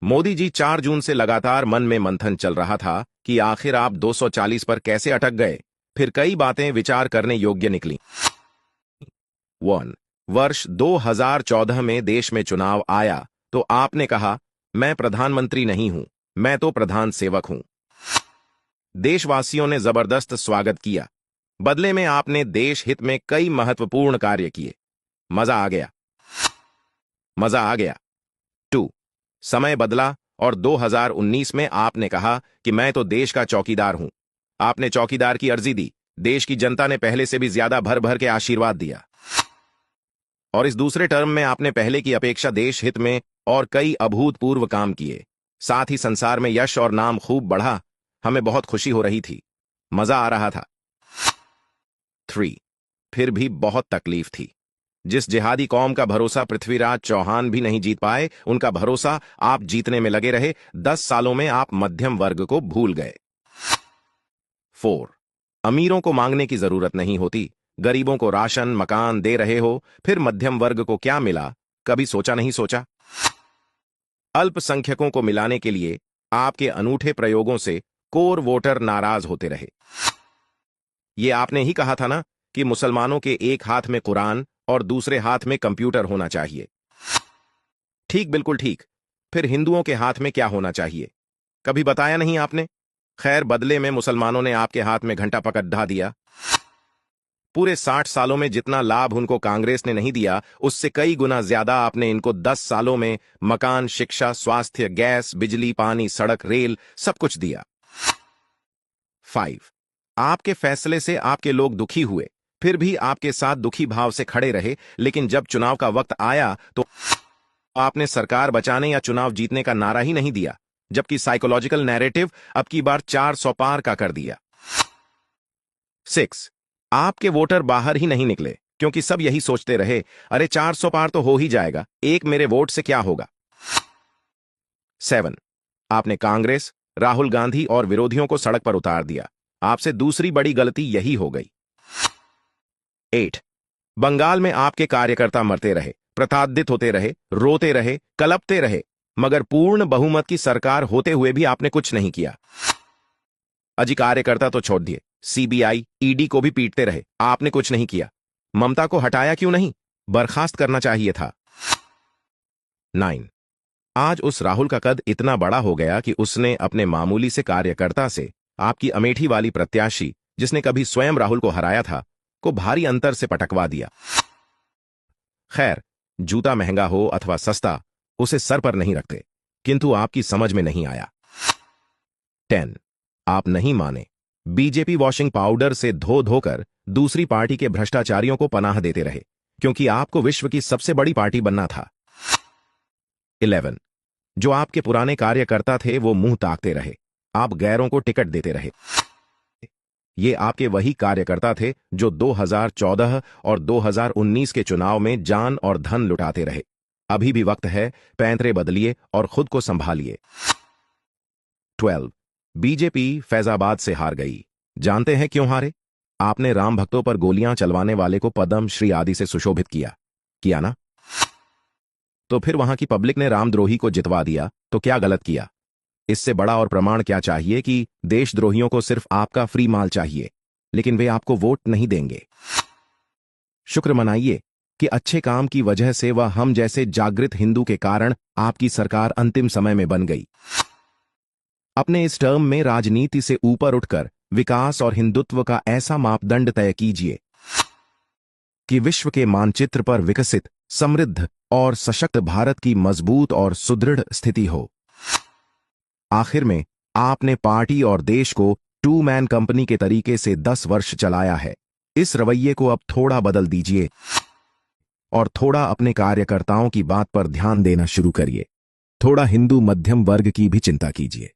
मोदी जी 4 जून से लगातार मन में मंथन चल रहा था कि आखिर आप 240 पर कैसे अटक गए। फिर कई बातें विचार करने योग्य निकली। 1 वर्ष 2014 में देश में चुनाव आया तो आपने कहा, मैं प्रधानमंत्री नहीं हूं, मैं तो प्रधान सेवक हूं। देशवासियों ने जबरदस्त स्वागत किया। बदले में आपने देश हित में कई महत्वपूर्ण कार्य किए। मजा आ गया। मजा आ गया। 2 समय बदला और 2019 में आपने कहा कि मैं तो देश का चौकीदार हूं। आपने चौकीदार की अर्जी दी। देश की जनता ने पहले से भी ज्यादा भर भर के आशीर्वाद दिया। और इस दूसरे टर्म में आपने पहले की अपेक्षा देश हित में और कई अभूतपूर्व काम किए। साथ ही संसार में यश और नाम खूब बढ़ा। हमें बहुत खुशी हो रही थी। मजा आ रहा था। 3 फिर भी बहुत तकलीफ थी। जिस जिहादी कौम का भरोसा पृथ्वीराज चौहान भी नहीं जीत पाए, उनका भरोसा आप जीतने में लगे रहे। 10 सालों में आप मध्यम वर्ग को भूल गए। 4 अमीरों को मांगने की जरूरत नहीं होती। गरीबों को राशन मकान दे रहे हो, फिर मध्यम वर्ग को क्या मिला, कभी सोचा नहीं सोचा? अल्पसंख्यकों को मिलाने के लिए आपके अनूठे प्रयोगों से कोर वोटर नाराज होते रहे। ये आपने ही कहा था ना कि मुसलमानों के एक हाथ में कुरान और दूसरे हाथ में कंप्यूटर होना चाहिए। ठीक, बिल्कुल ठीक। फिर हिंदुओं के हाथ में क्या होना चाहिए? कभी बताया नहीं आपने। खैर, बदले में मुसलमानों ने आपके हाथ में घंटा पकड़ा दिया। पूरे 60 सालों में जितना लाभ उनको कांग्रेस ने नहीं दिया, उससे कई गुना ज्यादा आपने इनको 10 सालों में मकान, शिक्षा, स्वास्थ्य, गैस, बिजली, पानी, सड़क, रेल सब कुछ दिया। 5 आपके फैसले से आपके लोग दुखी हुए, फिर भी आपके साथ दुखी भाव से खड़े रहे। लेकिन जब चुनाव का वक्त आया तो आपने सरकार बचाने या चुनाव जीतने का नारा ही नहीं दिया, जबकि साइकोलॉजिकल नैरेटिव अब की बार 400 पार का कर दिया। 6 आपके वोटर बाहर ही नहीं निकले, क्योंकि सब यही सोचते रहे, अरे 400 पार तो हो ही जाएगा, एक मेरे वोट से क्या होगा। 7 आपने कांग्रेस, राहुल गांधी और विरोधियों को सड़क पर उतार दिया। आपसे दूसरी बड़ी गलती यही हो गई। 8 बंगाल में आपके कार्यकर्ता मरते रहे, प्रताड़ित होते रहे, रोते रहे, कलपते रहे, मगर पूर्ण बहुमत की सरकार होते हुए भी आपने कुछ नहीं किया। अजी, कार्यकर्ता तो छोड़ दिए, सीबीआई, ईडी को भी पीटते रहे, आपने कुछ नहीं किया। ममता को हटाया क्यों नहीं? बर्खास्त करना चाहिए था। 9 आज उस राहुल का कद इतना बड़ा हो गया कि उसने अपने मामूली से कार्यकर्ता से आपकी अमेठी वाली प्रत्याशी, जिसने कभी स्वयं राहुल को हराया था, को भारी अंतर से पटकवा दिया। खैर, जूता महंगा हो अथवा सस्ता, उसे सर पर नहीं रखते, किंतु आपकी समझ में नहीं आया। 10 आप नहीं माने, बीजेपी वॉशिंग पाउडर से धो धोकर दूसरी पार्टी के भ्रष्टाचारियों को पनाह देते रहे, क्योंकि आपको विश्व की सबसे बड़ी पार्टी बनना था। 11 जो आपके पुराने कार्यकर्ता थे वो मुंह ताकते रहे, आप गैरों को टिकट देते रहे। ये आपके वही कार्यकर्ता थे जो 2014 और 2019 के चुनाव में जान और धन लुटाते रहे। अभी भी वक्त है, पैंतरे बदलिए और खुद को संभालिए। 12 बीजेपी फैजाबाद से हार गई। जानते हैं क्यों हारे? आपने राम भक्तों पर गोलियां चलवाने वाले को पद्म श्री आदि से सुशोभित किया ना? तो फिर वहां की पब्लिक ने रामद्रोही को जितवा दिया, तो क्या गलत किया? इससे बड़ा और प्रमाण क्या चाहिए कि देशद्रोहियों को सिर्फ आपका फ्री माल चाहिए, लेकिन वे आपको वोट नहीं देंगे। शुक्र मनाइए कि अच्छे काम की वजह से वह हम जैसे जागृत हिंदू के कारण आपकी सरकार अंतिम समय में बन गई। अपने इस टर्म में राजनीति से ऊपर उठकर विकास और हिंदुत्व का ऐसा मापदंड तय कीजिए कि विश्व के मानचित्र पर विकसित, समृद्ध और सशक्त भारत की मजबूत और सुदृढ़ स्थिति हो। आखिर में आपने पार्टी और देश को 2 मैन कंपनी के तरीके से 10 वर्ष चलाया है। इस रवैये को अब थोड़ा बदल दीजिए और थोड़ा अपने कार्यकर्ताओं की बात पर ध्यान देना शुरू करिए। थोड़ा हिंदू मध्यम वर्ग की भी चिंता कीजिए।